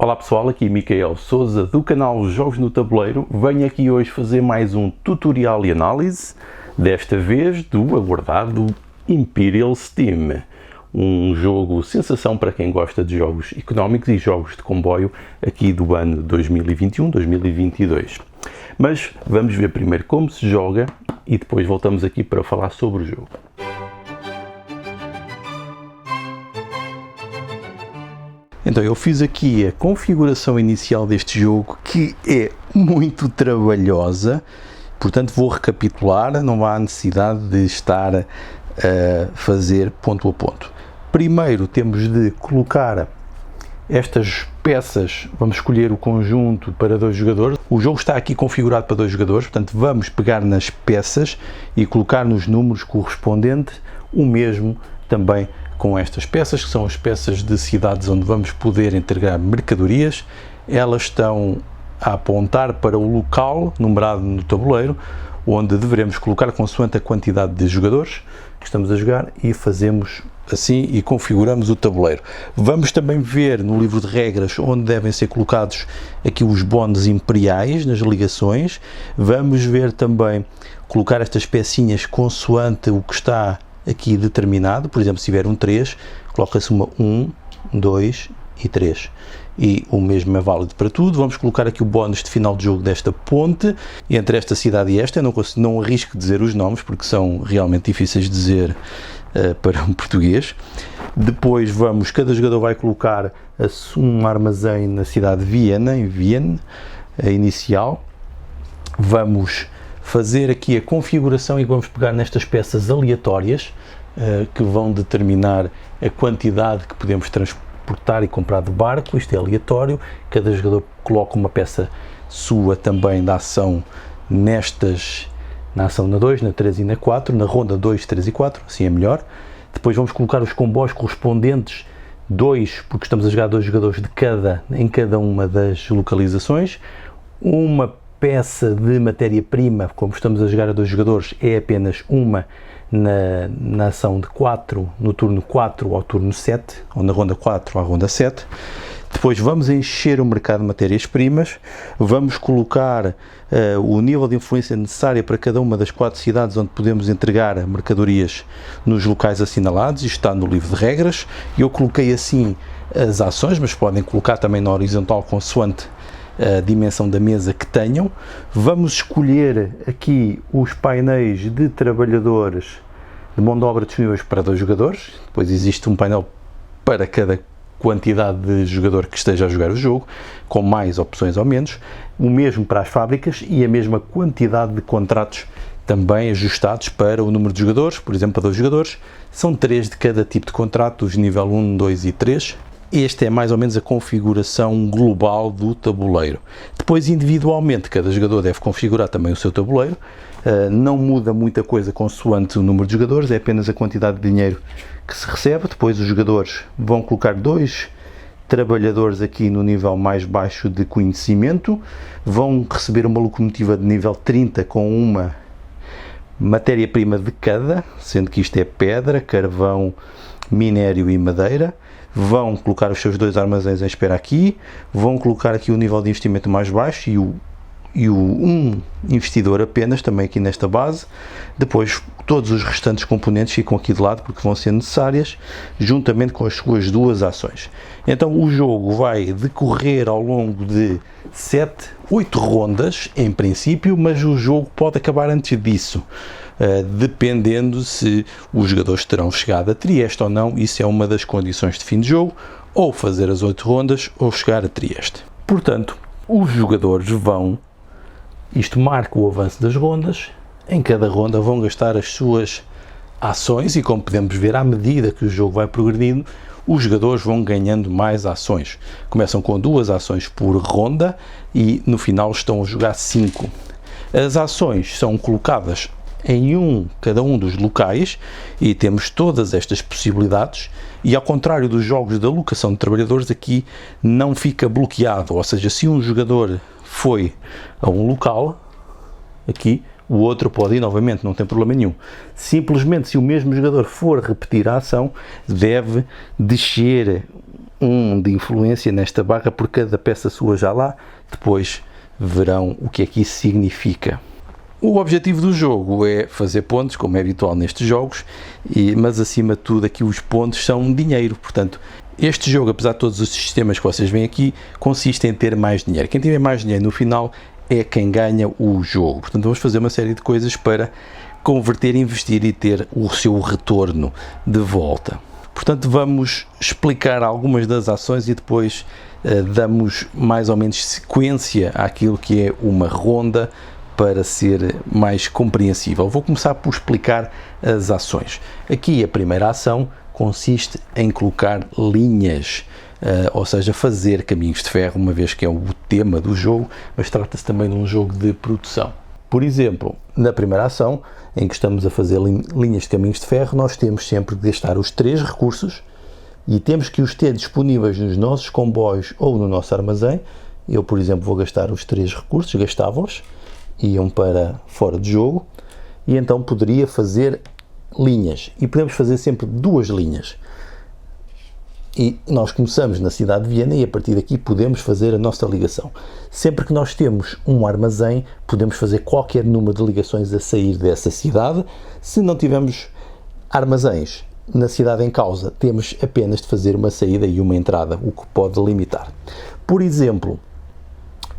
Olá pessoal, aqui Micael Souza do canal Jogos no Tabuleiro. Venho aqui hoje fazer mais um tutorial e análise, desta vez do aguardado Imperial Steam. Um jogo sensação para quem gosta de jogos económicos e jogos de comboio aqui do ano 2021-2022. Mas vamos ver primeiro como se joga e depois voltamos aqui para falar sobre o jogo. Então eu fiz aqui a configuração inicial deste jogo, que é muito trabalhosa, portanto vou recapitular, não há necessidade de estar a fazer ponto a ponto. Primeiro temos de colocar estas peças, vamos escolher o conjunto para 2 jogadores. O jogo está aqui configurado para 2 jogadores, portanto vamos pegar nas peças e colocar nos números correspondentes o mesmo também com estas peças, que são as peças de cidades onde vamos poder entregar mercadorias. Elas estão a apontar para o local numerado no tabuleiro, onde devemos colocar consoante a quantidade de jogadores que estamos a jogar, e fazemos assim e configuramos o tabuleiro. Vamos também ver no livro de regras onde devem ser colocados aqui os bónus imperiais nas ligações. Vamos ver também colocar estas pecinhas consoante o que está aqui determinado. Por exemplo, se tiver um 3, coloca-se uma 1, 2 e 3. E o mesmo é válido para tudo. Vamos colocar aqui o bónus de final de jogo desta ponte, entre esta cidade e esta. Eu não arrisco dizer os nomes, porque são realmente difíceis de dizer para um português. Depois cada jogador vai colocar um armazém na cidade de Viena, em Viena, a inicial. Vamos fazer aqui a configuração e vamos pegar nestas peças aleatórias que vão determinar a quantidade que podemos transportar e comprar de barco. Isto é aleatório, cada jogador coloca uma peça sua também da ação na ação na 2, na 3 e na 4, na ronda 2, 3 e 4, assim é melhor. Depois vamos colocar os comboios correspondentes, 2, porque estamos a jogar 2 jogadores em cada uma das localizações. Uma peça de matéria-prima, como estamos a jogar a 2 jogadores, é apenas uma na ação de 4, no turno 4 ao turno 7, ou na ronda 4 à ronda 7. Depois vamos encher o mercado de matérias-primas, vamos colocar o nível de influência necessária para cada uma das 4 cidades onde podemos entregar mercadorias nos locais assinalados. Isto está no livro de regras. Eu coloquei assim as ações, mas podem colocar também na horizontal consoante a dimensão da mesa que tenham. Vamos escolher aqui os painéis de trabalhadores de mão de obra disponíveis para 2 jogadores. Depois existe um painel para cada quantidade de jogador que esteja a jogar o jogo, com mais opções ou menos. O mesmo para as fábricas e a mesma quantidade de contratos também ajustados para o número de jogadores. Por exemplo, para 2 jogadores são 3 de cada tipo de contrato, os nível 1, 2 e 3. Esta é mais ou menos a configuração global do tabuleiro. Depois, individualmente, cada jogador deve configurar também o seu tabuleiro. Não muda muita coisa consoante o número de jogadores, é apenas a quantidade de dinheiro que se recebe. Depois os jogadores vão colocar 2 trabalhadores aqui no nível mais baixo de conhecimento. Vão receber uma locomotiva de nível 30 com uma matéria-prima de cada, sendo que isto é pedra, carvão, minério e madeira. Vão colocar os seus 2 armazéns em espera aqui, vão colocar aqui o nível de investimento mais baixo e um investidor apenas, também aqui nesta base. Depois todos os restantes componentes ficam aqui de lado porque vão ser necessárias, juntamente com as suas 2 ações. Então o jogo vai decorrer ao longo de 7, 8 rondas em princípio, mas o jogo pode acabar antes disso, dependendo se os jogadores terão chegado a Trieste ou não. Isso é uma das condições de fim de jogo, ou fazer as 8 rondas ou chegar a Trieste. Portanto, os jogadores isto marca o avanço das rondas. Em cada ronda vão gastar as suas ações e, como podemos ver, à medida que o jogo vai progredindo, os jogadores vão ganhando mais ações. Começam com 2 ações por ronda e no final estão a jogar 5. As ações são colocadas em cada um dos locais e temos todas estas possibilidades, e ao contrário dos jogos de alocação de trabalhadores, aqui não fica bloqueado, ou seja, se um jogador foi a um local, aqui o outro pode ir novamente, não tem problema nenhum. Simplesmente, se o mesmo jogador for repetir a ação, deve descer de influência nesta barra por cada peça sua já lá. Depois verão o que é que isso significa. O objetivo do jogo é fazer pontos, como é habitual nestes jogos, mas acima de tudo aqui os pontos são dinheiro. Portanto, este jogo, apesar de todos os sistemas que vocês veem aqui, consiste em ter mais dinheiro. Quem tiver mais dinheiro no final é quem ganha o jogo. Portanto, vamos fazer uma série de coisas para converter, investir e ter o seu retorno de volta. Portanto, vamos explicar algumas das ações e depois damos mais ou menos sequência àquilo que é uma ronda para ser mais compreensível. Vou começar por explicar as ações. Aqui a primeira ação consiste em colocar linhas, ou seja, fazer caminhos de ferro, uma vez que é o tema do jogo, mas trata-se também de um jogo de produção. Por exemplo, na primeira ação, em que estamos a fazer linhas de caminhos de ferro, nós temos sempre de gastar os 3 recursos e temos que os ter disponíveis nos nossos comboios ou no nosso armazém. Eu, por exemplo, vou gastar os 3 recursos, gastava-os, iam para fora de jogo, e então poderia fazer linhas, e podemos fazer sempre 2 linhas. E nós começamos na cidade de Viena e a partir daqui podemos fazer a nossa ligação. Sempre que nós temos um armazém, podemos fazer qualquer número de ligações a sair dessa cidade. Se não tivermos armazéns na cidade em causa, temos apenas de fazer uma saída e uma entrada, o que pode limitar. Por exemplo,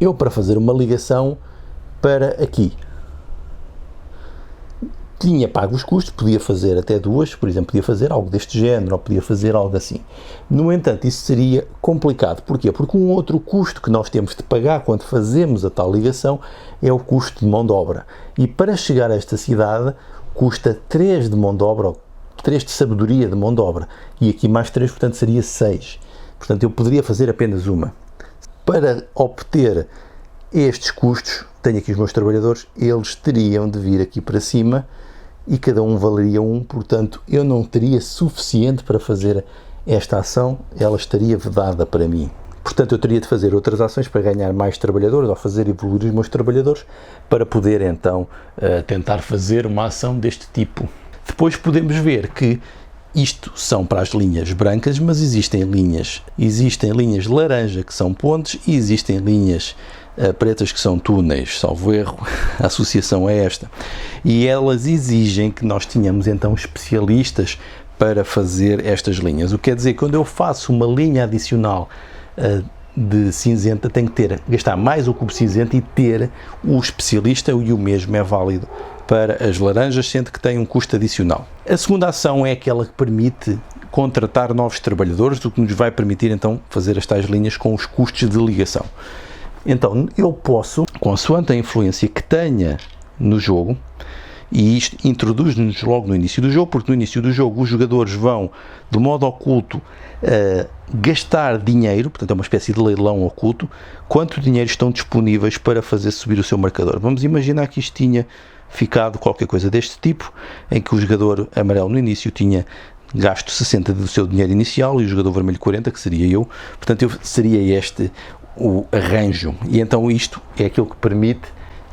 eu para fazer uma ligação para aqui, tinha pago os custos, podia fazer até 2, por exemplo, podia fazer algo deste género, ou podia fazer algo assim. No entanto, isso seria complicado. Porquê? Porque um outro custo que nós temos de pagar quando fazemos a tal ligação é o custo de mão de obra. E para chegar a esta cidade, custa 3 de mão de obra, ou 3 de sabedoria de mão de obra. E aqui mais 3, portanto, seria 6. Portanto, eu poderia fazer apenas uma. Para obter estes custos, tenho aqui os meus trabalhadores, eles teriam de vir aqui para cima e cada um valeria 1, portanto eu não teria suficiente para fazer esta ação, ela estaria vedada para mim. Portanto eu teria de fazer outras ações para ganhar mais trabalhadores ou fazer evoluir os meus trabalhadores para poder então tentar fazer uma ação deste tipo. Depois podemos ver que isto são para as linhas brancas, mas existem linhas laranja que são pontes e existem linhas pretas que são túneis, salvo erro, a associação é esta. E elas exigem que nós tenhamos então especialistas para fazer estas linhas. O que quer dizer que quando eu faço uma linha adicional de cinzenta, tenho que gastar mais o cubo cinzento e ter o especialista, e o mesmo é válido para as laranjas, sendo que tem um custo adicional. A segunda ação é aquela que permite contratar novos trabalhadores, o que nos vai permitir então fazer as tais linhas com os custos de ligação. Então eu posso, consoante a influência que tenha no jogo, e isto introduz-nos logo no início do jogo, porque no início do jogo os jogadores vão, de modo oculto, gastar dinheiro, portanto é uma espécie de leilão oculto, quanto dinheiro estão disponíveis para fazer subir o seu marcador. Vamos imaginar que isto tinha ficado qualquer coisa deste tipo, em que o jogador amarelo no início tinha gasto 60 do seu dinheiro inicial e o jogador vermelho 40, que seria eu, portanto seria este o arranjo, e então isto é aquilo que permite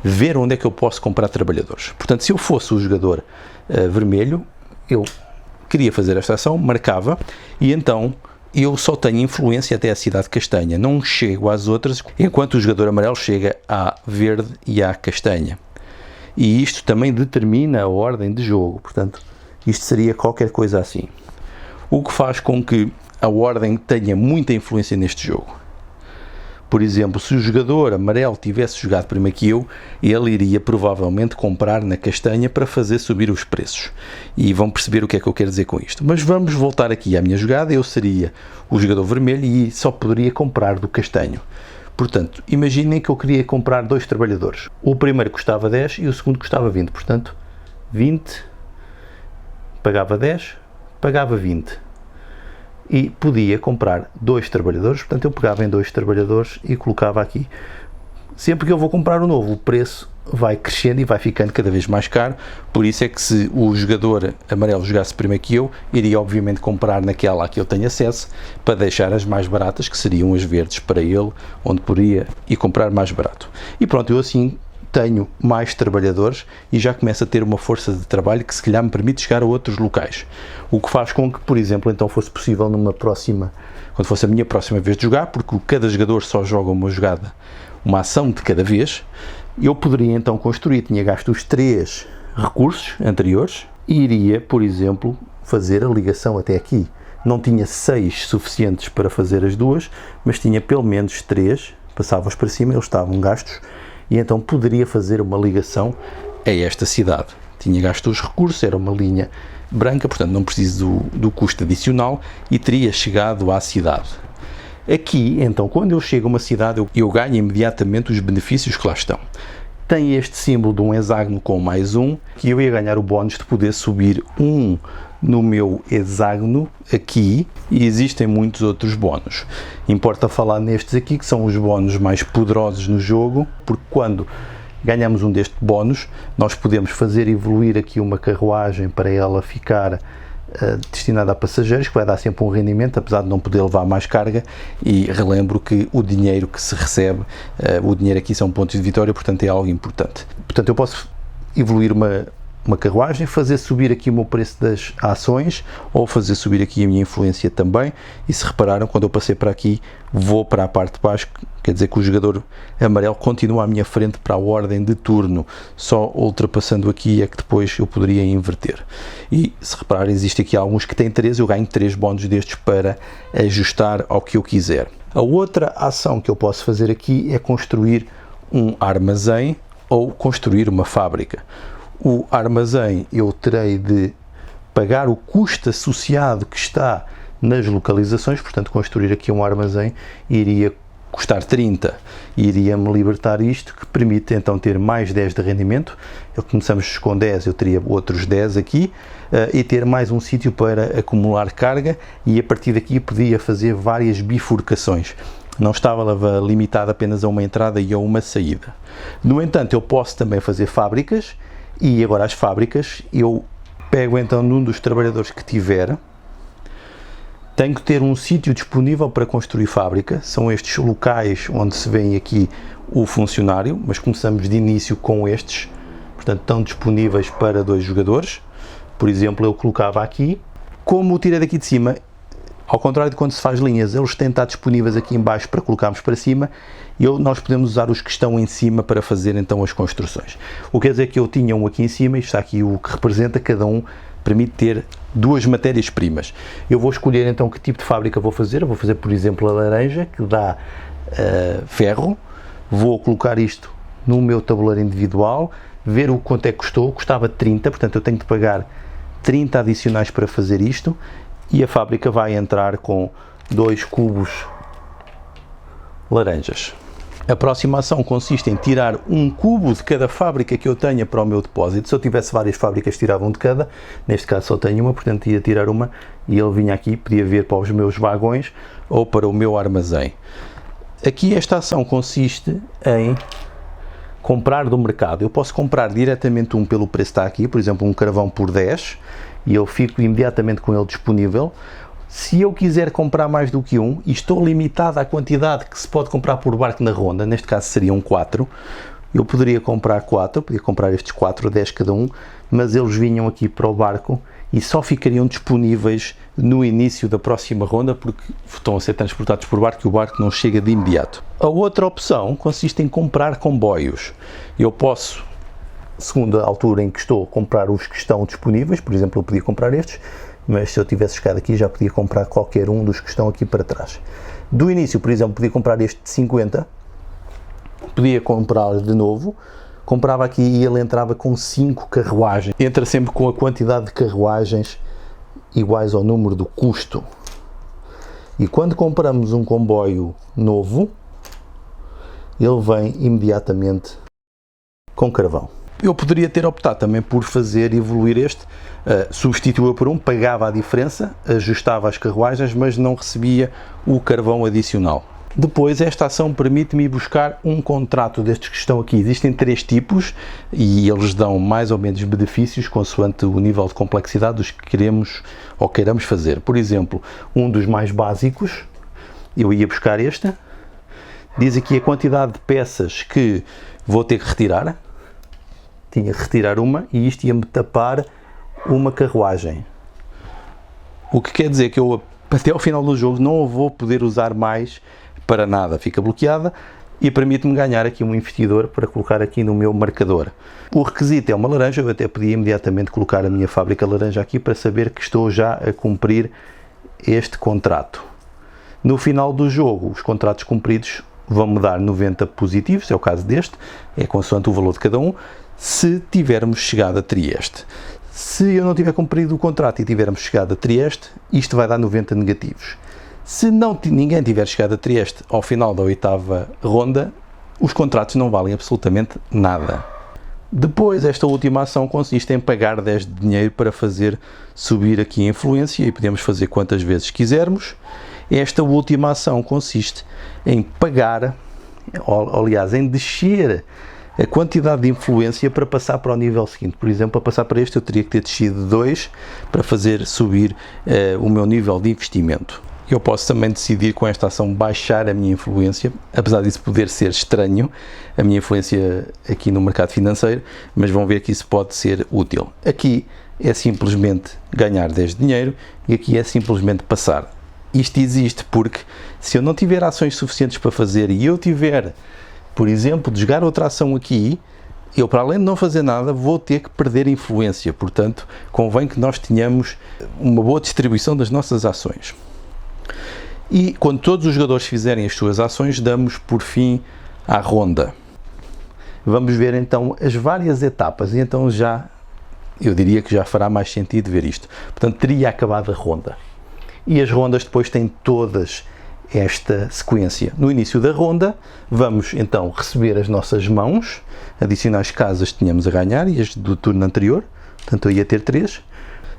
ver onde é que eu posso comprar trabalhadores. Portanto, se eu fosse o jogador vermelho, eu queria fazer esta ação, marcava, e então eu só tenho influência até a cidade castanha, não chego às outras, enquanto o jogador amarelo chega à verde e à castanha. E isto também determina a ordem de jogo, portanto, isto seria qualquer coisa assim. O que faz com que a ordem tenha muita influência neste jogo. Por exemplo, se o jogador amarelo tivesse jogado primeiro que eu, ele iria provavelmente comprar na castanha para fazer subir os preços. E vão perceber o que é que eu quero dizer com isto. Mas vamos voltar aqui à minha jogada. Eu seria o jogador vermelho e só poderia comprar do castanho. Portanto, imaginem que eu queria comprar 2 trabalhadores. O primeiro custava 10 e o segundo custava 20. Portanto, 20, pagava 10, pagava 20. E podia comprar 2 trabalhadores, portanto eu pegava em 2 trabalhadores e colocava aqui. Sempre que eu vou comprar um novo, o preço vai crescendo e vai ficando cada vez mais caro, por isso é que se o jogador amarelo jogasse primeiro que eu, iria obviamente comprar naquela a que eu tenho acesso, para deixar as mais baratas, que seriam as verdes para ele, onde poderia ir comprar mais barato. E pronto, eu assim tenho mais trabalhadores e já começo a ter uma força de trabalho que se calhar me permite chegar a outros locais. O que faz com que, por exemplo, então fosse possível quando fosse a minha próxima vez de jogar, porque cada jogador só joga uma jogada, uma ação de cada vez, eu poderia então construir, tinha gasto os 3 recursos anteriores e iria, por exemplo, fazer a ligação até aqui. Não tinha 6 suficientes para fazer as 2, mas tinha pelo menos 3, passava-os para cima, eles estavam gastos, e então poderia fazer uma ligação a esta cidade. Tinha gasto os recursos, era uma linha branca, portanto não preciso do custo adicional e teria chegado à cidade. Aqui, então, quando eu chego a uma cidade, eu ganho imediatamente os benefícios que lá estão. Tem este símbolo de um hexágono com mais 1, que eu ia ganhar o bónus de poder subir 1 no meu hexágono aqui, e existem muitos outros bónus. Importa falar nestes aqui, que são os bónus mais poderosos no jogo, porque quando ganhamos um deste bónus, nós podemos fazer evoluir aqui uma carruagem para ela ficar destinada a passageiros, que vai dar sempre um rendimento, apesar de não poder levar mais carga, e relembro que o dinheiro que se recebe, o dinheiro aqui são pontos de vitória, portanto é algo importante. Portanto eu posso evoluir uma carruagem, fazer subir aqui o meu preço das ações, ou fazer subir aqui a minha influência também, e se repararam, quando eu passei para aqui, vou para a parte de baixo, quer dizer que o jogador amarelo continua à minha frente para a ordem de turno, só ultrapassando aqui é que depois eu poderia inverter. E se repararem, existe aqui alguns que têm 3, eu ganho 3 bónus destes para ajustar ao que eu quiser. A outra ação que eu posso fazer aqui é construir um armazém ou construir uma fábrica. O armazém eu terei de pagar o custo associado que está nas localizações, portanto construir aqui um armazém iria custar 30 e iria-me libertar isto, que permite então ter mais 10 de rendimento. Começamos com 10, eu teria outros 10 aqui, e ter mais um sítio para acumular carga, e a partir daqui podia fazer várias bifurcações. Não estava limitado apenas a uma entrada e a uma saída. No entanto, eu posso também fazer fábricas, e agora as fábricas, eu pego então num dos trabalhadores que tiver, tenho que ter um sítio disponível para construir fábrica, são estes locais onde se vê aqui o funcionário, mas começamos de início com estes, portanto estão disponíveis para 2 jogadores, por exemplo eu colocava aqui, como o tirei daqui de cima, ao contrário de quando se faz linhas, eles têm de estar disponíveis aqui em baixo para colocarmos para cima, e nós podemos usar os que estão em cima para fazer então as construções. O que quer dizer que eu tinha um aqui em cima, e está aqui o que representa, cada um permite ter 2 matérias-primas. Eu vou escolher então que tipo de fábrica vou fazer. Eu vou fazer, por exemplo, a laranja, que dá ferro. Vou colocar isto no meu tabuleiro individual, ver o quanto é que custou. Custava 30, portanto eu tenho de pagar 30 adicionais para fazer isto, e a fábrica vai entrar com 2 cubos laranjas. A próxima ação consiste em tirar um cubo de cada fábrica que eu tenha para o meu depósito. Se eu tivesse várias fábricas, tirava um de cada. Neste caso só tenho uma, portanto ia tirar uma, e ele vinha aqui, podia vir para os meus vagões ou para o meu armazém. Aqui esta ação consiste em comprar do mercado. Eu posso comprar diretamente um pelo preço que está aqui, por exemplo um carvão por 10, e eu fico imediatamente com ele disponível. Se eu quiser comprar mais do que um, e estou limitado à quantidade que se pode comprar por barco na ronda, neste caso seriam 4, eu poderia comprar 4, podia comprar estes 4 a 10 cada um, mas eles vinham aqui para o barco e só ficariam disponíveis no início da próxima ronda, porque estão a ser transportados por barco e o barco não chega de imediato. A outra opção consiste em comprar comboios. Eu posso, segundo a altura em que estou, comprar os que estão disponíveis, por exemplo, eu podia comprar estes, mas se eu tivesse chegado aqui já podia comprar qualquer um dos que estão aqui para trás. Do início, por exemplo, podia comprar este de 50, podia comprar de novo, comprava aqui e ele entrava com 5 carruagens. Entra sempre com a quantidade de carruagens iguais ao número do custo. E quando compramos um comboio novo, ele vem imediatamente com carvão. Eu poderia ter optado também por fazer evoluir este, substituía por um, pagava a diferença, ajustava as carruagens, mas não recebia o carvão adicional. Depois, esta ação permite-me buscar um contrato destes que estão aqui. Existem 3 tipos e eles dão mais ou menos benefícios consoante o nível de complexidade dos que queremos ou queiramos fazer. Por exemplo, um dos mais básicos, eu ia buscar este, diz aqui a quantidade de peças que vou ter que retirar. tinha que retirar uma e isto ia-me tapar uma carruagem. O que quer dizer que eu até ao final do jogo não a vou poder usar mais para nada, fica bloqueada e permite-me ganhar aqui um investidor para colocar aqui no meu marcador. O requisito é uma laranja, eu até podia imediatamente colocar a minha fábrica laranja aqui para saber que estou já a cumprir este contrato. No final do jogo, os contratos cumpridos vão-me dar 90 positivos, é o caso deste, é consoante o valor de cada um, se tivermos chegado a Trieste. Se eu não tiver cumprido o contrato e tivermos chegado a Trieste, isto vai dar 90 negativos. Se ninguém tiver chegado a Trieste ao final da 8ª ronda, os contratos não valem absolutamente nada. Depois, esta última ação consiste em pagar 10 de dinheiro para fazer subir aqui a influência e podemos fazer quantas vezes quisermos. Esta última ação consiste em pagar, aliás, em descer a quantidade de influência para passar para o nível seguinte. Por exemplo, para passar para este eu teria que ter descido 2 para fazer subir o meu nível de investimento. Eu posso também decidir com esta ação baixar a minha influência, apesar disso poder ser estranho, a minha influência aqui no mercado financeiro, mas vão ver que isso pode ser útil. Aqui é simplesmente ganhar 10 de dinheiro e aqui é simplesmente passar. Isto existe porque se eu não tiver ações suficientes para fazer e eu tiver, por exemplo, de jogar outra ação aqui, eu, para além de não fazer nada, vou ter que perder influência. Portanto, convém que nós tenhamos uma boa distribuição das nossas ações. E quando todos os jogadores fizerem as suas ações, damos por fim à ronda. Vamos ver então as várias etapas e então eu diria que já fará mais sentido ver isto. Portanto, teria acabado a ronda. E as rondas depois têm todas esta sequência. No início da ronda, vamos então receber as nossas mãos, adicionar as casas que tínhamos a ganhar e as do turno anterior, portanto eu ia ter 3.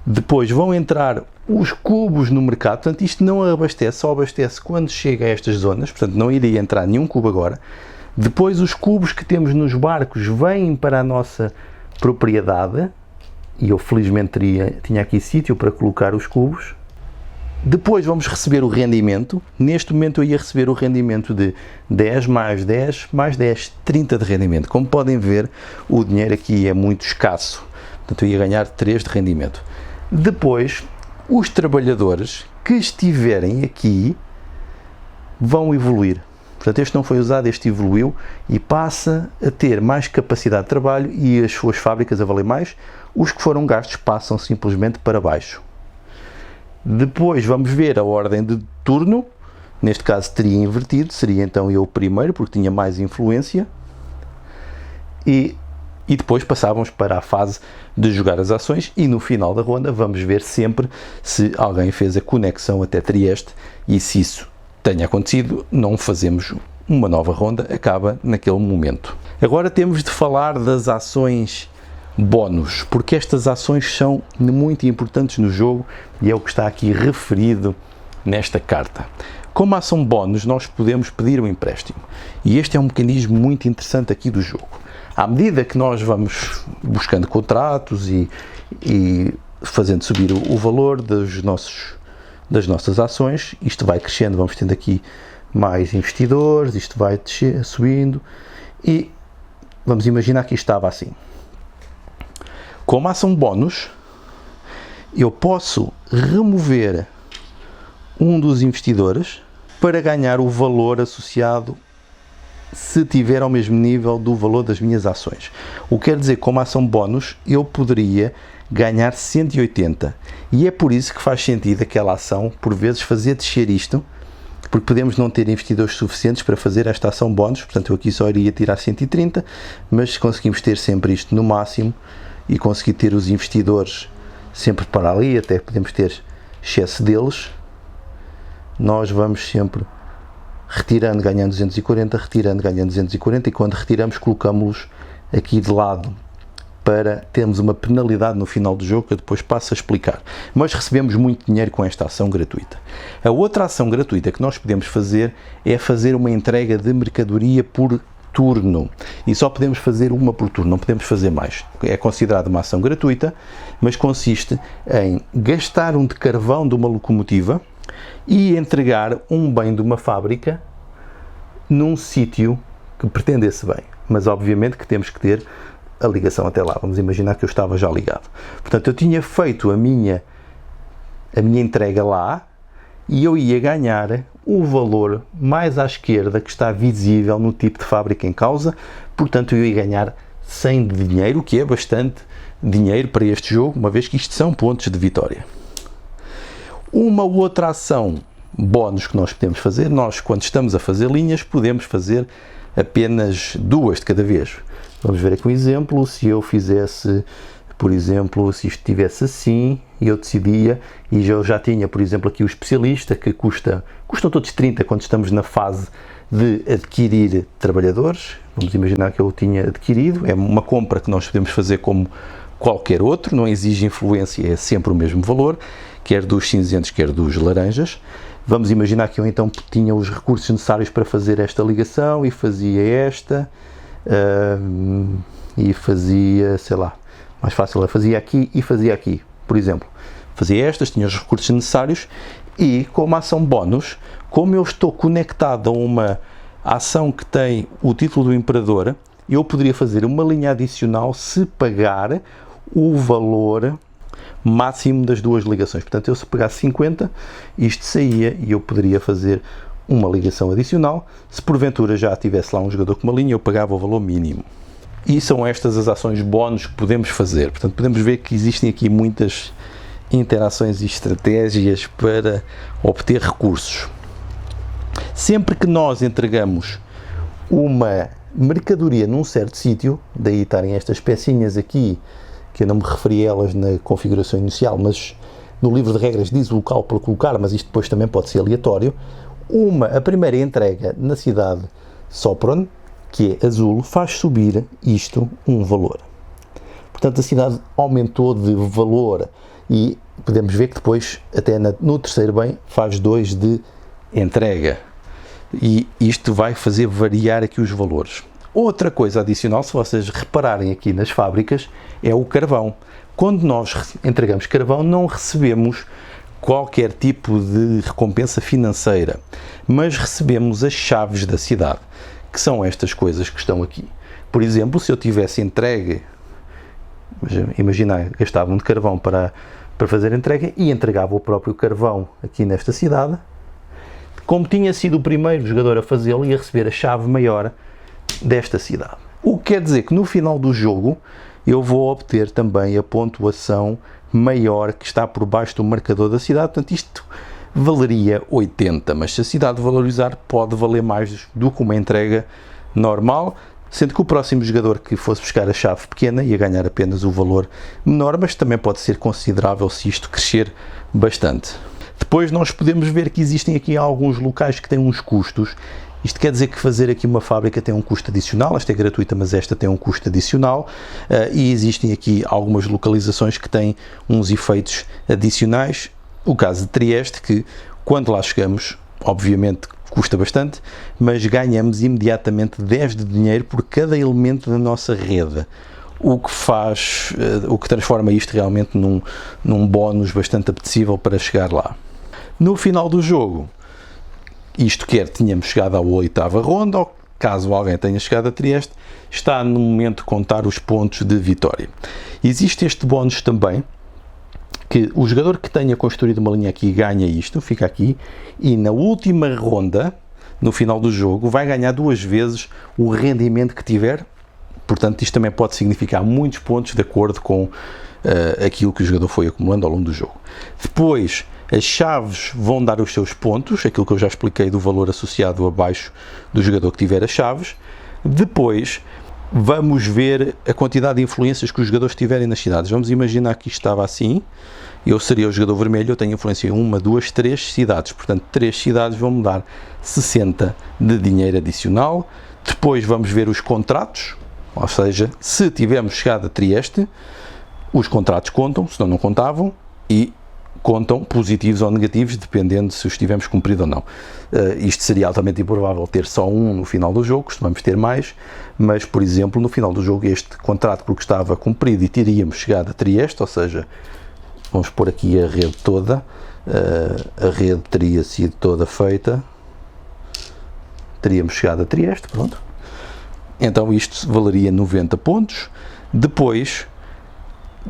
Depois vão entrar os cubos no mercado, portanto isto não abastece, só abastece quando chega a estas zonas, portanto não iria entrar nenhum cubo agora. Depois os cubos que temos nos barcos vêm para a nossa propriedade, e eu felizmente tinha aqui sítio para colocar os cubos. Depois vamos receber o rendimento, neste momento eu ia receber o rendimento de 10 mais 10 mais 10, 30 de rendimento. Como podem ver, o dinheiro aqui é muito escasso, portanto eu ia ganhar 3 de rendimento. Depois, os trabalhadores que estiverem aqui vão evoluir. Portanto, este não foi usado, este evoluiu e passa a ter mais capacidade de trabalho e as suas fábricas a valer mais. Os que foram gastos passam simplesmente para baixo. Depois vamos ver a ordem de turno, neste caso teria invertido, seria então eu o primeiro, porque tinha mais influência, e depois passávamos para a fase de jogar as ações e no final da ronda vamos ver sempre se alguém fez a conexão até Trieste e se isso tenha acontecido, não fazemos uma nova ronda, acaba naquele momento. Agora temos de falar das ações bónus, porque estas ações são muito importantes no jogo e é o que está aqui referido nesta carta. Como ação bónus, nós podemos pedir um empréstimo e este é um mecanismo muito interessante aqui do jogo. À medida que nós vamos buscando contratos e fazendo subir o valor das nossas ações, isto vai crescendo, vamos tendo aqui mais investidores, isto vai subindo e vamos imaginar que isto estava assim. Como ação bónus, eu posso remover um dos investidores para ganhar o valor associado se tiver ao mesmo nível do valor das minhas ações. O que quer dizer que como ação bónus eu poderia ganhar 180 e é por isso que faz sentido aquela ação por vezes fazer descer isto, porque podemos não ter investidores suficientes para fazer esta ação bónus, portanto eu aqui só iria tirar 130, mas conseguimos ter sempre isto no máximo e conseguir ter os investidores sempre para ali, até podemos ter excesso deles, nós vamos sempre retirando, ganhando 240, retirando, ganhando 240 e quando retiramos colocamos-los aqui de lado para termos uma penalidade no final do jogo que eu depois passo a explicar. Mas recebemos muito dinheiro com esta ação gratuita. A outra ação gratuita que nós podemos fazer é fazer uma entrega de mercadoria por turno e só podemos fazer uma por turno, não podemos fazer mais. É considerada uma ação gratuita, mas consiste em gastar um de carvão de uma locomotiva e entregar um bem de uma fábrica num sítio que pretende esse bem. Mas obviamente que temos que ter a ligação até lá. Vamos imaginar que eu estava já ligado. Portanto, eu tinha feito a minha entrega lá e eu ia ganhar o valor mais à esquerda que está visível no tipo de fábrica em causa. Portanto, eu ia ganhar 100 de dinheiro, o que é bastante dinheiro para este jogo, uma vez que isto são pontos de vitória. Uma outra ação bónus que nós podemos fazer, nós quando estamos a fazer linhas podemos fazer apenas 2 de cada vez. Vamos ver aqui um exemplo. Se eu fizesse, por exemplo, se isto estivesse assim e eu decidia, e eu já tinha, por exemplo, aqui o especialista que custam todos 30 quando estamos na fase de adquirir trabalhadores. Vamos imaginar que eu tinha adquirido, é uma compra que nós podemos fazer como qualquer outro, não exige influência, é sempre o mesmo valor, quer dos cinzentos, quer dos laranjas. Vamos imaginar que eu então tinha os recursos necessários para fazer esta ligação e fazia esta, e fazia, sei lá, mais fácil, eu fazia aqui e fazia aqui, por exemplo. Fazia estas, tinha os recursos necessários e, como ação bónus, como eu estou conectado a uma ação que tem o título do imperador, eu poderia fazer uma linha adicional se pagar o valor máximo das 2 ligações. Portanto, eu se pegasse 50, isto saía e eu poderia fazer uma ligação adicional. Se porventura já tivesse lá um jogador com uma linha, eu pagava o valor mínimo. E são estas as ações bónus que podemos fazer. Portanto, podemos ver que existem aqui muitas interações e estratégias para obter recursos. Sempre que nós entregamos uma mercadoria num certo sítio, daí estarem estas pecinhas aqui, que eu não me referi a elas na configuração inicial, mas no livro de regras diz o local para colocar, mas isto depois também pode ser aleatório. A primeira entrega na cidade Sopron, que é azul, faz subir isto um valor. Portanto, a cidade aumentou de valor e podemos ver que depois, até no terceiro bem, faz 2 de entrega. E isto vai fazer variar aqui os valores. Outra coisa adicional, se vocês repararem aqui nas fábricas, é o carvão. Quando nós entregamos carvão, não recebemos qualquer tipo de recompensa financeira, mas recebemos as chaves da cidade, que são estas coisas que estão aqui. Por exemplo, se eu tivesse entregue, imagina, gastava um de carvão para fazer a entrega e entregava o próprio carvão aqui nesta cidade, como tinha sido o primeiro jogador a fazê-lo, ia receber a chave maior desta cidade. O que quer dizer que no final do jogo eu vou obter também a pontuação maior que está por baixo do marcador da cidade. Portanto, isto valeria 80, mas se a cidade valorizar, pode valer mais do que uma entrega normal, sendo que o próximo jogador que fosse buscar a chave pequena ia ganhar apenas o valor menor, mas também pode ser considerável se isto crescer bastante. Depois nós podemos ver que existem aqui alguns locais que têm uns custos. Isto quer dizer que fazer aqui uma fábrica tem um custo adicional. Esta é gratuita, mas esta tem um custo adicional. E existem aqui algumas localizações que têm uns efeitos adicionais. O caso de Trieste, que quando lá chegamos, obviamente custa bastante, mas ganhamos imediatamente 10 de dinheiro por cada elemento da nossa rede. O que transforma isto realmente num bónus bastante apetecível para chegar lá. No final do jogo, isto quer tínhamos chegado à 8ª ronda, ou caso alguém tenha chegado a Trieste, está no momento de contar os pontos de vitória. Existe este bónus também, que o jogador que tenha construído uma linha aqui ganha isto, fica aqui, e na última ronda, no final do jogo, vai ganhar 2 vezes o rendimento que tiver. Portanto, isto também pode significar muitos pontos de acordo com aquilo que o jogador foi acumulando ao longo do jogo. Depois, as chaves vão dar os seus pontos, aquilo que eu já expliquei do valor associado abaixo do jogador que tiver as chaves. Depois, vamos ver a quantidade de influências que os jogadores tiverem nas cidades. Vamos imaginar que isto estava assim, eu seria o jogador vermelho, eu tenho influência em 1, 2, 3 cidades. Portanto, 3 cidades vão me dar 60 de dinheiro adicional. Depois vamos ver os contratos, ou seja, se tivermos chegado a Trieste, os contratos contam, senão não contavam, e contam positivos ou negativos, dependendo se os tivermos cumprido ou não. Isto seria altamente improvável ter só um no final do jogo, costumamos ter mais, mas, por exemplo, no final do jogo este contrato porque estava cumprido e teríamos chegado a Trieste, ou seja, vamos pôr aqui a rede toda, a rede teria sido toda feita, teríamos chegado a Trieste, pronto. Então isto valeria 90 pontos, Depois,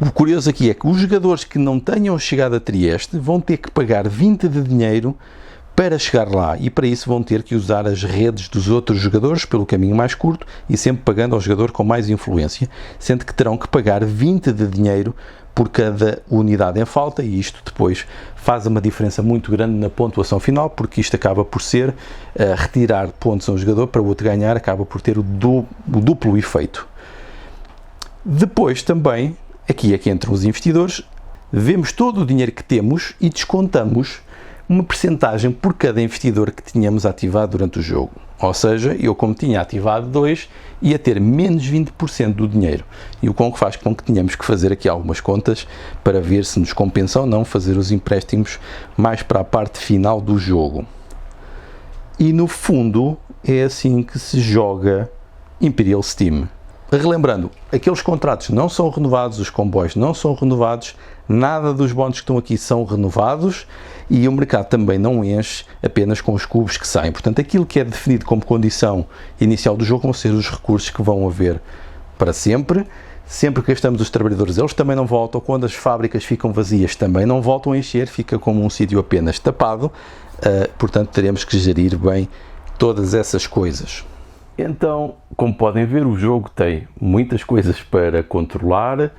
o curioso aqui é que os jogadores que não tenham chegado a Trieste vão ter que pagar 20 de dinheiro para chegar lá, e para isso vão ter que usar as redes dos outros jogadores pelo caminho mais curto e sempre pagando ao jogador com mais influência, sendo que terão que pagar 20 de dinheiro por cada unidade em falta, e isto depois faz uma diferença muito grande na pontuação final, porque isto acaba por ser retirar pontos a um jogador para o outro ganhar, acaba por ter o duplo efeito. Depois também, aqui é que entram os investidores, vemos todo o dinheiro que temos e descontamos uma percentagem por cada investidor que tínhamos ativado durante o jogo. Ou seja, eu, como tinha ativado 2, ia ter menos 20% do dinheiro. E o que faz com que tenhamos que fazer aqui algumas contas para ver se nos compensa ou não fazer os empréstimos mais para a parte final do jogo. E no fundo é assim que se joga Imperial Steam. Relembrando, aqueles contratos não são renovados, os comboios não são renovados, nada dos bónus que estão aqui são renovados e o mercado também não enche apenas com os cubos que saem. Portanto, aquilo que é definido como condição inicial do jogo vão ser os recursos que vão haver para sempre. Sempre que gastamos os trabalhadores, eles também não voltam. Quando as fábricas ficam vazias, também não voltam a encher, fica como um sítio apenas tapado. Portanto, teremos que gerir bem todas essas coisas. Então, como podem ver, o jogo tem muitas coisas para controlar,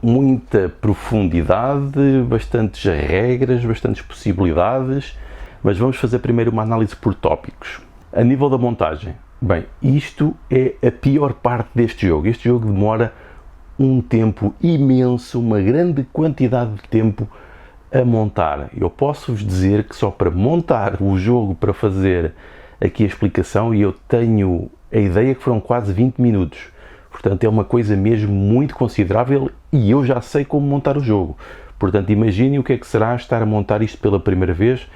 muita profundidade, bastantes regras, bastantes possibilidades, mas vamos fazer primeiro uma análise por tópicos. A nível da montagem, bem, isto é a pior parte deste jogo. Este jogo demora um tempo imenso, uma grande quantidade de tempo a montar. Eu posso-vos dizer que só para montar o jogo, para fazer aqui a explicação, e eu tenho a ideia que foram quase 20 minutos. Portanto, é uma coisa mesmo muito considerável e eu já sei como montar o jogo. Portanto, imaginem o que é que será estar a montar isto pela primeira vez.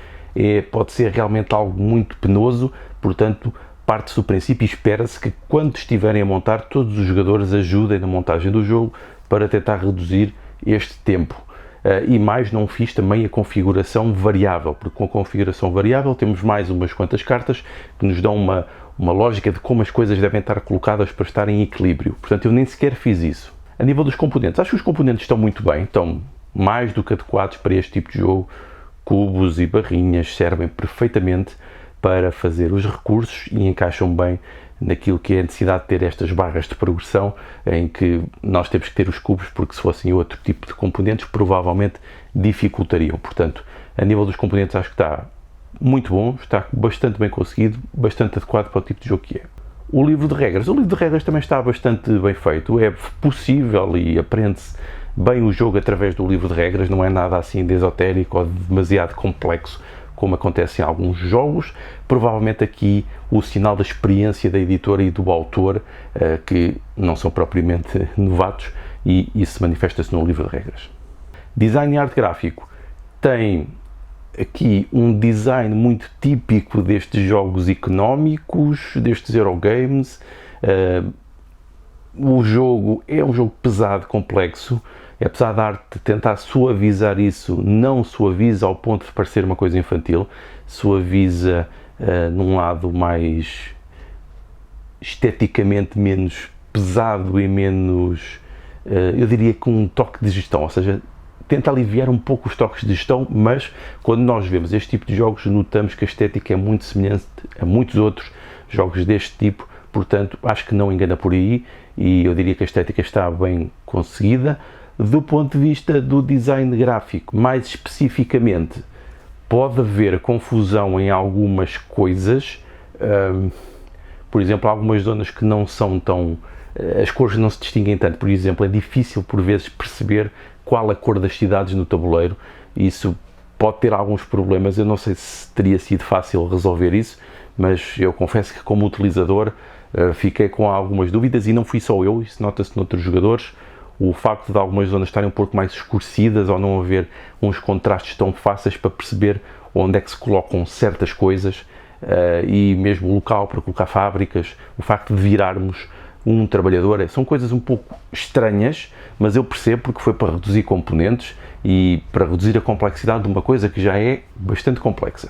Pode ser realmente algo muito penoso, portanto, parte-se do princípio e espera-se que quando estiverem a montar, todos os jogadores ajudem na montagem do jogo para tentar reduzir este tempo. E mais, não fiz também a configuração variável, porque com a configuração variável temos mais umas quantas cartas que nos dão uma lógica de como as coisas devem estar colocadas para estar em equilíbrio. Portanto, eu nem sequer fiz isso. A nível dos componentes, acho que os componentes estão muito bem, estão mais do que adequados para este tipo de jogo. Cubos e barrinhas servem perfeitamente para fazer os recursos e encaixam bem naquilo que é a necessidade de ter estas barras de progressão, em que nós temos que ter os cubos, porque se fossem outro tipo de componentes, provavelmente dificultariam. Portanto, a nível dos componentes acho que está muito bom, está bastante bem conseguido, bastante adequado para o tipo de jogo que é. O livro de regras também está bastante bem feito, é possível e aprende-se bem o jogo através do livro de regras, não é nada assim de esotérico ou demasiado complexo, como acontece em alguns jogos. Provavelmente aqui o sinal da experiência da editora e do autor, que não são propriamente novatos, e isso manifesta-se no livro de regras. Design e arte gráfico. Tem aqui um design muito típico destes jogos económicos, destes Eurogames. O jogo é um jogo pesado, complexo. Apesar da arte tentar suavizar isso, não suaviza ao ponto de parecer uma coisa infantil, suaviza num lado mais esteticamente menos pesado e menos, eu diria, com um toque de gestão, ou seja, tenta aliviar um pouco os toques de gestão, mas quando nós vemos este tipo de jogos notamos que a estética é muito semelhante a muitos outros jogos deste tipo, portanto acho que não engana por aí e eu diria que a estética está bem conseguida. Do ponto de vista do design gráfico, mais especificamente, pode haver confusão em algumas coisas, por exemplo, algumas zonas que não são tão... as cores não se distinguem tanto, por exemplo, é difícil por vezes perceber qual a cor das cidades no tabuleiro, isso pode ter alguns problemas, eu não sei se teria sido fácil resolver isso, mas eu confesso que como utilizador fiquei com algumas dúvidas e não fui só eu, isso nota-se noutros jogadores. O facto de algumas zonas estarem um pouco mais escurecidas ou não haver uns contrastes tão fáceis para perceber onde é que se colocam certas coisas e mesmo o local para colocar fábricas, o facto de virarmos um trabalhador, são coisas um pouco estranhas, mas eu percebo porque foi para reduzir componentes e para reduzir a complexidade de uma coisa que já é bastante complexa.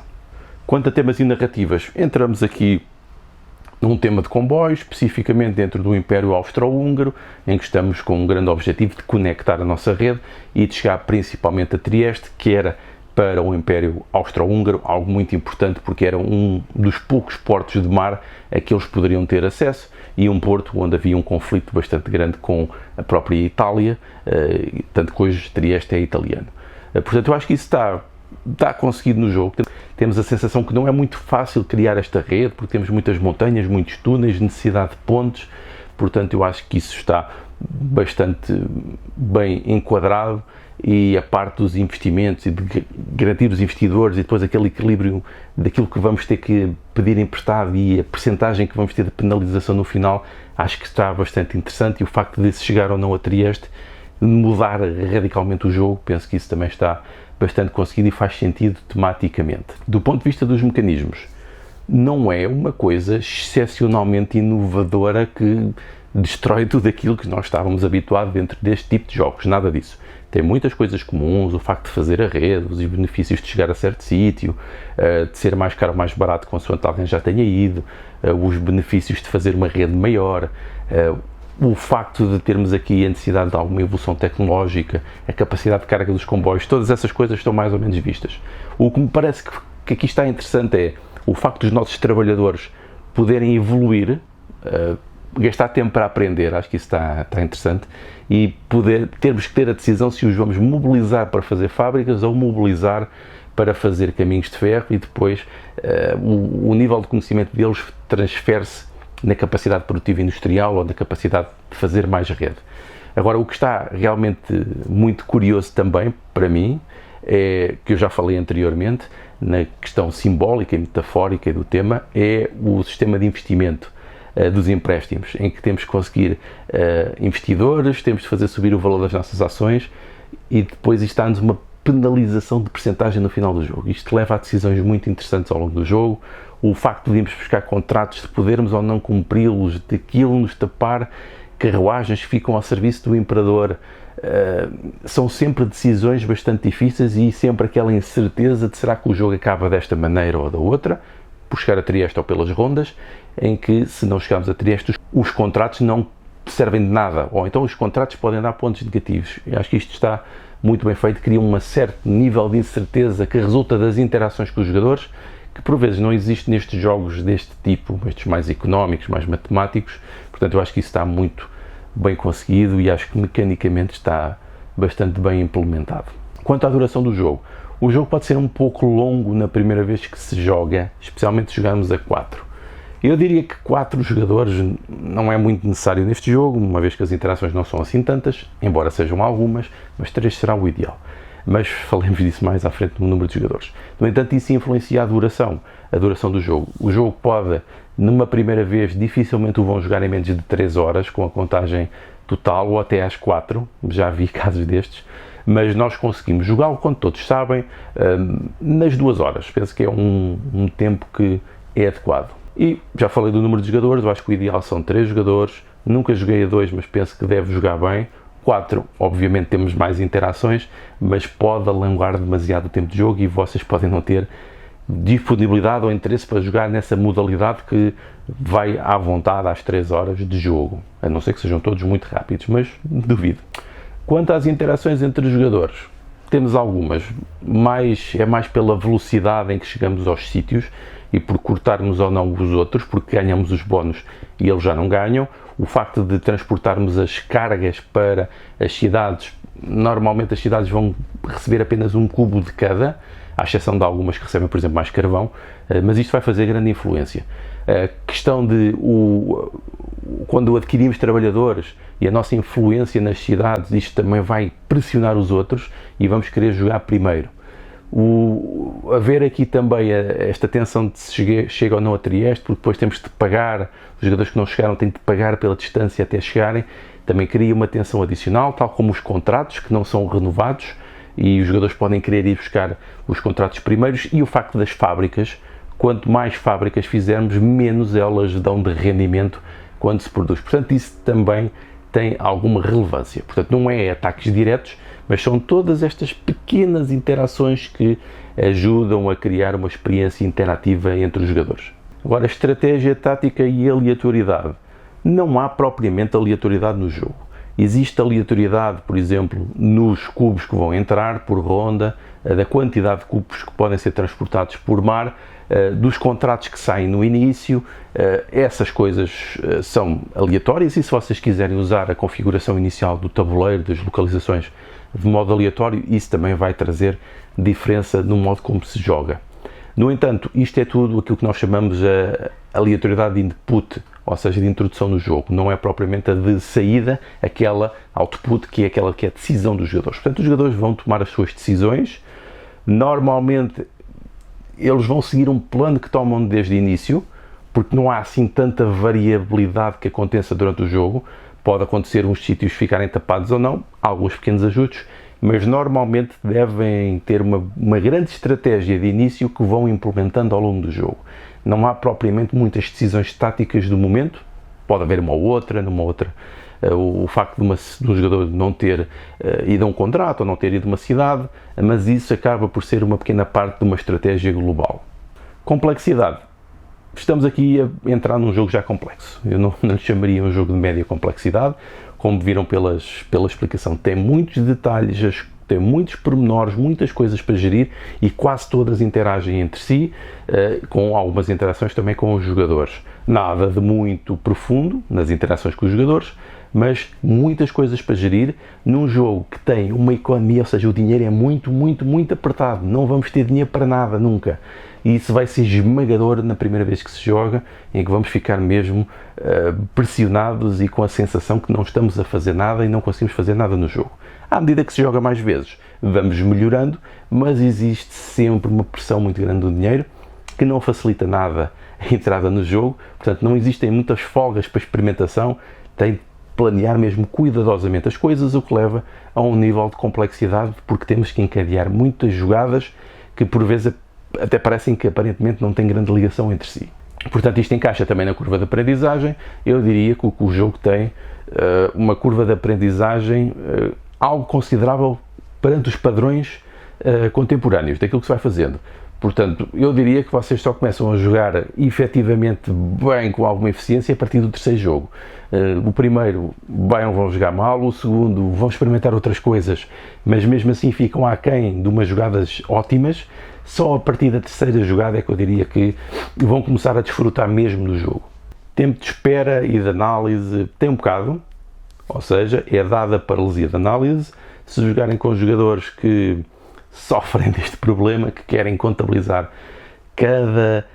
Quanto a temas e narrativas, entramos aqui num tema de comboios, especificamente dentro do Império Austro-Húngaro, em que estamos com um grande objetivo de conectar a nossa rede e de chegar principalmente a Trieste, que era para o Império Austro-Húngaro algo muito importante, porque era um dos poucos portos de mar a que eles poderiam ter acesso, e um porto onde havia um conflito bastante grande com a própria Itália, tanto que hoje Trieste é italiano. Portanto, eu acho que isso está conseguido no jogo. Temos a sensação que não é muito fácil criar esta rede, porque temos muitas montanhas, muitos túneis, necessidade de pontes, portanto eu acho que isso está bastante bem enquadrado, e a parte dos investimentos e de garantir os investidores e depois aquele equilíbrio daquilo que vamos ter que pedir emprestado e a percentagem que vamos ter de penalização no final, acho que está bastante interessante, e o facto de se chegar ou não a Trieste mudar radicalmente o jogo, penso que isso também está bastante conseguido e faz sentido tematicamente. Do ponto de vista dos mecanismos, não é uma coisa excepcionalmente inovadora que destrói tudo aquilo que nós estávamos habituados dentro deste tipo de jogos, nada disso. Tem muitas coisas comuns, o facto de fazer a rede, os benefícios de chegar a certo sítio, de ser mais caro ou mais barato consoante alguém já tenha ido, os benefícios de fazer uma rede maior, o facto de termos aqui a necessidade de alguma evolução tecnológica, a capacidade de carga dos comboios, todas essas coisas estão mais ou menos vistas. O que me parece que aqui está interessante é o facto dos nossos trabalhadores poderem evoluir, gastar tempo para aprender, acho que isso está interessante, e termos que ter a decisão se os vamos mobilizar para fazer fábricas ou mobilizar para fazer caminhos de ferro, e depois o nível de conhecimento deles transfere-se na capacidade produtiva industrial ou na capacidade de fazer mais rede. Agora, o que está realmente muito curioso também, para mim, é, que eu já falei anteriormente, na questão simbólica e metafórica do tema, é o sistema de investimento dos empréstimos, em que temos que conseguir investidores, temos de fazer subir o valor das nossas ações, e depois isto dá-nos uma penalização de percentagem no final do jogo. Isto leva a decisões muito interessantes ao longo do jogo. O facto de irmos buscar contratos, de podermos ou não cumpri-los, de aquilo nos tapar carruagens que ficam ao serviço do imperador, são sempre decisões bastante difíceis, e sempre aquela incerteza de será que o jogo acaba desta maneira ou da outra, por chegar a Trieste ou pelas rondas, em que se não chegarmos a Trieste os contratos não servem de nada, ou então os contratos podem dar pontos negativos. Eu acho que isto está muito bem feito, cria um certo nível de incerteza que resulta das interações com os jogadores, que por vezes não existe nestes jogos deste tipo, estes mais económicos, mais matemáticos. Portanto, eu acho que isso está muito bem conseguido e acho que mecanicamente está bastante bem implementado. Quanto à duração do jogo, o jogo pode ser um pouco longo na primeira vez que se joga, especialmente se jogarmos a 4. Eu diria que 4 jogadores não é muito necessário neste jogo, uma vez que as interações não são assim tantas, embora sejam algumas, mas 3 será o ideal. Mas falemos disso mais à frente no número de jogadores. No entanto, isso influencia a duração do jogo. O jogo pode, numa primeira vez, dificilmente o vão jogar em menos de 3 horas, com a contagem total, ou até às 4, já vi casos destes, mas nós conseguimos jogá-lo, quando todos sabem, nas 2 horas. Penso que é um tempo que é adequado. E já falei do número de jogadores, eu acho que o ideal são 3 jogadores, nunca joguei a 2, mas penso que deve jogar bem. 4, obviamente temos mais interações, mas pode alongar demasiado o tempo de jogo e vocês podem não ter disponibilidade ou interesse para jogar nessa modalidade que vai à vontade às 3 horas de jogo, a não ser que sejam todos muito rápidos, mas duvido. Quanto às interações entre os jogadores, temos algumas, é mais pela velocidade em que chegamos aos sítios e por cortarmos ou não os outros, porque ganhamos os bónus e eles já não ganham. O facto de transportarmos as cargas para as cidades, normalmente as cidades vão receber apenas um cubo de cada, à exceção de algumas que recebem, por exemplo, mais carvão, mas isto vai fazer grande influência. A questão de quando adquirimos trabalhadores e a nossa influência nas cidades, isto também vai pressionar os outros e vamos querer jogar primeiro. Haver aqui também esta tensão de se chega ou não a Trieste, porque depois temos de pagar, os jogadores que não chegaram têm de pagar pela distância até chegarem, também cria uma tensão adicional, tal como os contratos que não são renovados e os jogadores podem querer ir buscar os contratos primeiros, e o facto das fábricas, quanto mais fábricas fizermos, menos elas dão de rendimento quando se produz. Portanto, isso também tem alguma relevância. Portanto, não é ataques diretos, mas são todas estas pequenas interações que ajudam a criar uma experiência interativa entre os jogadores. Agora, estratégia, tática e aleatoriedade. Não há propriamente aleatoriedade no jogo. Existe aleatoriedade, por exemplo, nos cubos que vão entrar por ronda, da quantidade de cubos que podem ser transportados por mar, dos contratos que saem no início. Essas coisas são aleatórias, e se vocês quiserem usar a configuração inicial do tabuleiro, das localizações de modo aleatório, isso também vai trazer diferença no modo como se joga. No entanto, isto é tudo aquilo que nós chamamos a aleatoriedade de input, ou seja, de introdução no jogo. Não é propriamente a de saída, aquela output, que é aquela que é a decisão dos jogadores. Portanto, os jogadores vão tomar as suas decisões. Normalmente, eles vão seguir um plano que tomam desde o início, porque não há assim tanta variabilidade que aconteça durante o jogo. Pode acontecer uns sítios ficarem tapados ou não, alguns pequenos ajustes, mas normalmente devem ter uma grande estratégia de início que vão implementando ao longo do jogo. Não há propriamente muitas decisões táticas do momento, pode haver numa outra. O facto de um jogador não ter ido a um contrato ou não ter ido a uma cidade, mas isso acaba por ser uma pequena parte de uma estratégia global. Complexidade. Estamos aqui a entrar num jogo já complexo. Eu não lhe chamaria um jogo de média complexidade. Como viram pela explicação, tem muitos detalhes, tem muitos pormenores, muitas coisas para gerir, e quase todas interagem entre si, com algumas interações também com os jogadores. Nada de muito profundo nas interações com os jogadores, mas muitas coisas para gerir num jogo que tem uma economia, ou seja, o dinheiro é muito, muito, muito apertado. Não vamos ter dinheiro para nada, nunca. E isso vai ser esmagador na primeira vez que se joga, em que vamos ficar mesmo pressionados e com a sensação que não estamos a fazer nada e não conseguimos fazer nada no jogo. À medida que se joga mais vezes, vamos melhorando, mas existe sempre uma pressão muito grande do dinheiro, que não facilita nada a entrada no jogo. Portanto, não existem muitas folgas para experimentação, tem de planear mesmo cuidadosamente as coisas, o que leva a um nível de complexidade, porque temos que encadear muitas jogadas que por vezes até parecem que aparentemente não têm grande ligação entre si. Portanto, isto encaixa também na curva de aprendizagem. Eu diria que o jogo tem uma curva de aprendizagem algo considerável perante os padrões contemporâneos daquilo que se vai fazendo. Portanto, eu diria que vocês só começam a jogar efetivamente bem, com alguma eficiência, a partir do terceiro jogo. O primeiro bem vão jogar mal, o segundo vão experimentar outras coisas, mas mesmo assim ficam aquém de umas jogadas ótimas. Só a partir da terceira jogada é que eu diria que vão começar a desfrutar mesmo do jogo. Tempo de espera e de análise tem um bocado, ou seja, é dada a paralisia de análise. Se jogarem com jogadores que sofrem deste problema, que querem contabilizar cada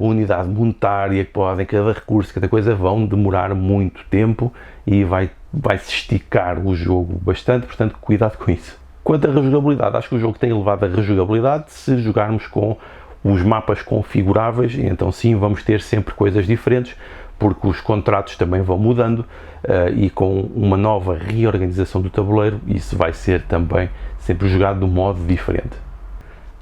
unidade monetária que podem, cada recurso, cada coisa, vão demorar muito tempo e vai-se esticar o jogo bastante, portanto cuidado com isso. Quanto à rejogabilidade, acho que o jogo tem elevado a rejogabilidade se jogarmos com os mapas configuráveis, e então sim vamos ter sempre coisas diferentes, porque os contratos também vão mudando, e com uma nova reorganização do tabuleiro, isso vai ser também sempre jogado de um modo diferente.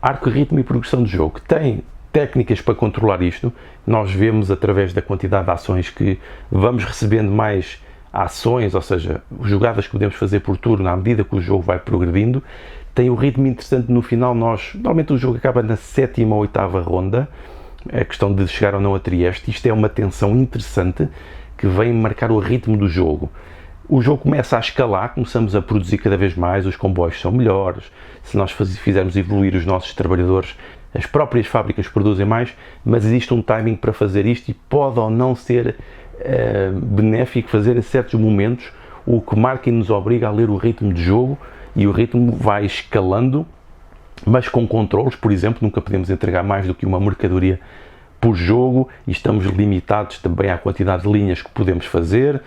Arco, ritmo e progressão de jogo. Tem técnicas para controlar isto. Nós vemos através da quantidade de ações que vamos recebendo mais ações, ou seja, jogadas que podemos fazer por turno à medida que o jogo vai progredindo. Tem um ritmo interessante no final. Normalmente o jogo acaba na 7ª ou 8ª ronda, é questão de chegar ou não a Trieste. Isto é uma tensão interessante que vem marcar o ritmo do jogo. O jogo começa a escalar, começamos a produzir cada vez mais, os comboios são melhores, se nós fizermos evoluir os nossos trabalhadores, as próprias fábricas produzem mais, mas existe um timing para fazer isto e pode ou não ser benéfico fazer em certos momentos, o que marca e nos obriga a ler o ritmo de jogo, e o ritmo vai escalando, mas com controles. Por exemplo, nunca podemos entregar mais do que uma mercadoria por jogo, e estamos limitados também à quantidade de linhas que podemos fazer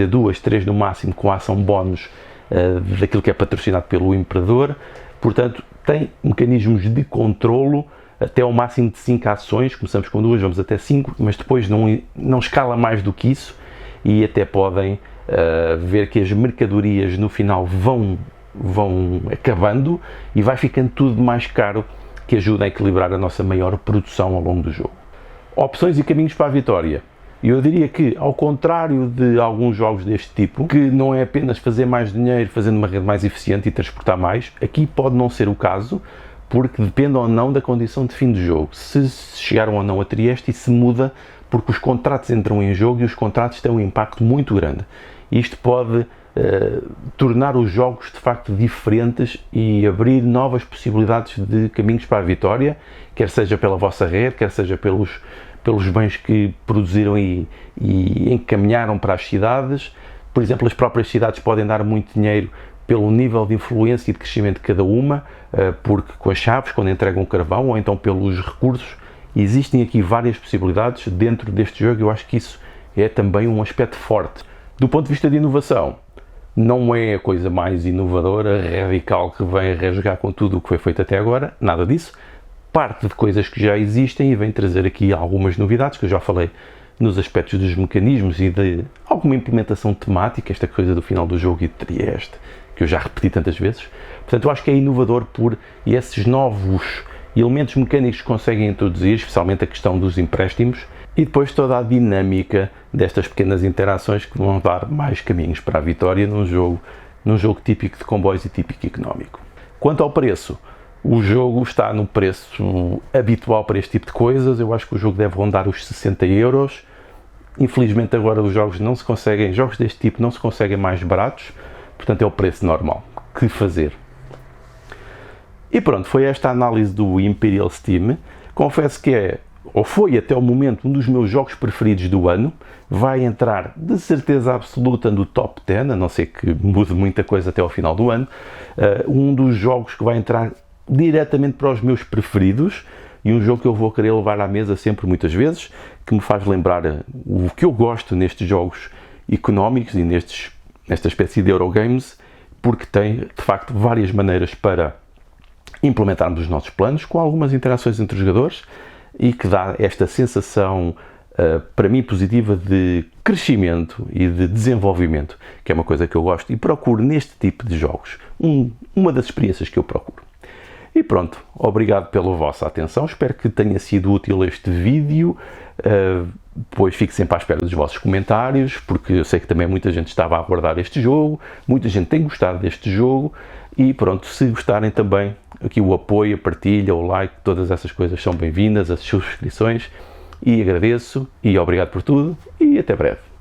2, 3 no máximo, com a ação bónus daquilo que é patrocinado pelo Imperador. Portanto, tem mecanismos de controlo até ao máximo de 5 ações, começamos com 2, vamos até 5, mas depois não escala mais do que isso, e até podem ver que as mercadorias no final vão acabando e vai ficando tudo mais caro, que ajuda a equilibrar a nossa maior produção ao longo do jogo. Opções e caminhos para a vitória. Eu diria que, ao contrário de alguns jogos deste tipo, que não é apenas fazer mais dinheiro fazendo uma rede mais eficiente e transportar mais, aqui pode não ser o caso, porque depende ou não da condição de fim de jogo. Se chegaram ou não a Trieste, isso muda porque os contratos entram em jogo e os contratos têm um impacto muito grande. Isto pode tornar os jogos de facto diferentes e abrir novas possibilidades de caminhos para a vitória, quer seja pela vossa rede, quer seja pelos bens que produziram e encaminharam para as cidades. Por exemplo, as próprias cidades podem dar muito dinheiro pelo nível de influência e de crescimento de cada uma, porque com as chaves, quando entregam carvão, ou então pelos recursos, existem aqui várias possibilidades dentro deste jogo. Eu acho que isso é também um aspecto forte. Do ponto de vista de inovação, não é a coisa mais inovadora, radical, que vem rasgar com tudo o que foi feito até agora, nada disso. Parte de coisas que já existem e vem trazer aqui algumas novidades, que eu já falei nos aspectos dos mecanismos e de alguma implementação temática, esta coisa do final do jogo e de Trieste, que eu já repeti tantas vezes. Portanto, eu acho que é inovador por esses novos elementos mecânicos que conseguem introduzir, especialmente a questão dos empréstimos, e depois toda a dinâmica destas pequenas interações que vão dar mais caminhos para a vitória num jogo típico de comboios e típico económico. Quanto ao preço, o jogo está no preço habitual para este tipo de coisas. Eu acho que o jogo deve rondar os 60 euros. Infelizmente agora os jogos deste tipo não se conseguem mais baratos, portanto é o preço normal. Que fazer? E pronto, foi esta a análise do Imperial Steam. Confesso que foi até o momento um dos meus jogos preferidos do ano. Vai entrar de certeza absoluta no top 10, a não ser que mude muita coisa até ao final do ano. Um dos jogos que vai entrar diretamente para os meus preferidos e um jogo que eu vou querer levar à mesa sempre, muitas vezes, que me faz lembrar o que eu gosto nestes jogos económicos e nesta espécie de Eurogames, porque tem de facto várias maneiras para implementarmos os nossos planos, com algumas interações entre os jogadores, e que dá esta sensação, para mim, positiva de crescimento e de desenvolvimento, que é uma coisa que eu gosto e procuro neste tipo de jogos. Uma das experiências que eu procuro. E pronto, obrigado pela vossa atenção, espero que tenha sido útil este vídeo, depois fico sempre à espera dos vossos comentários, porque eu sei que também muita gente estava a aguardar este jogo, muita gente tem gostado deste jogo, e pronto, se gostarem também, aqui o apoio, a partilha, o like, todas essas coisas são bem-vindas, as subscrições, e agradeço, e obrigado por tudo, e até breve.